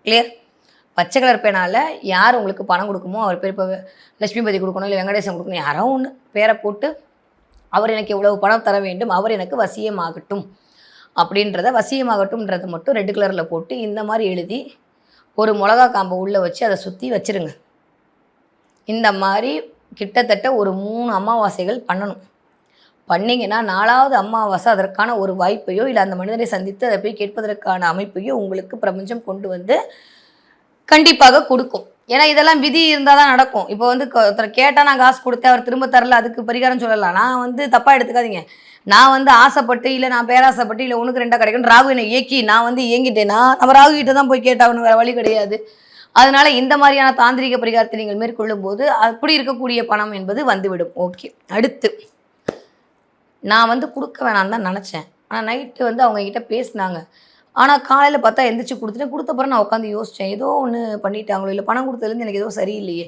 Clear? பச்சை colour பேனால யார் உங்களுக்கு பணம் கொடுக்குமோ அவர் பேர், இப்போ லட்சுமிபதி கொடுக்கணும், இல்லை வெங்கடேசன் கொடுக்கணும், யாரோ ஒன்று பேரை போட்டு அவர் எனக்கு எவ்வளவு பணம் தர வேண்டும், அவர் எனக்கு வசியமாகட்டும் அப்படின்றத, வசியமாகட்டும்ன்றதை மட்டும் ரெட் கலரில் போட்டு இந்த மாதிரி எழுதி ஒரு மிளகா காம்பை உள்ளே வச்சு அதை சுற்றி வச்சுருங்க. இந்த மாதிரி கிட்டத்தட்ட ஒரு 3 அமாவாசைகள் பண்ணணும். பண்ணிங்கன்னா 4வது அமாவாசை அதற்கான ஒரு வாய்ப்பையோ இல்லை அந்த மனிதரை சந்தித்து அதை போய் கேட்பதற்கான அமைப்பையோ உங்களுக்கு பிரபஞ்சம் கொண்டு வந்து கண்டிப்பாக கொடுக்கும். ஏன்னா இதெல்லாம் விதி இருந்தால் தான் நடக்கும். இப்போ வந்து ஒருத்தர் கேட்டால் நான் காசு கொடுத்தேன் அவர் திரும்ப தரல, அதுக்கு பரிகாரம் சொல்லலாம். நான் வந்து தப்பாக எடுத்துக்காதீங்க. நான் வந்து ஆசைப்பட்டு இல்லை நான் பேராசைப்பட்டு இல்லை உனக்கு 2 கிடைக்கும் ராகு என்னை இயக்கி நான் வந்து இயங்கிட்டேன்னா நம்ம ராகு கிட்ட தான் போய் கேட்டாகணும், வேறு வழி கிடையாது. அதனால இந்த மாதிரியான தாந்திரிக பரிகாரத்தை நீங்கள் மேற்கொள்ளும் போது அப்படி இருக்கக்கூடிய பணம் என்பது வந்துவிடும். ஓகே, அடுத்து நான் வந்து கொடுக்க வேணான்னு தான் நினச்சேன். ஆனால் நைட்டு வந்து அவங்கக்கிட்ட பேசினாங்க. ஆனால் காலையில் பார்த்தா எந்திரிச்சு கொடுத்துட்டேன். கொடுத்த பிறகு நான் உட்காந்து யோசித்தேன், ஏதோ ஒன்று பண்ணிட்டாங்களோ, இல்லை பணம் கொடுத்ததுலேருந்து எனக்கு ஏதோ சரியில்லையே,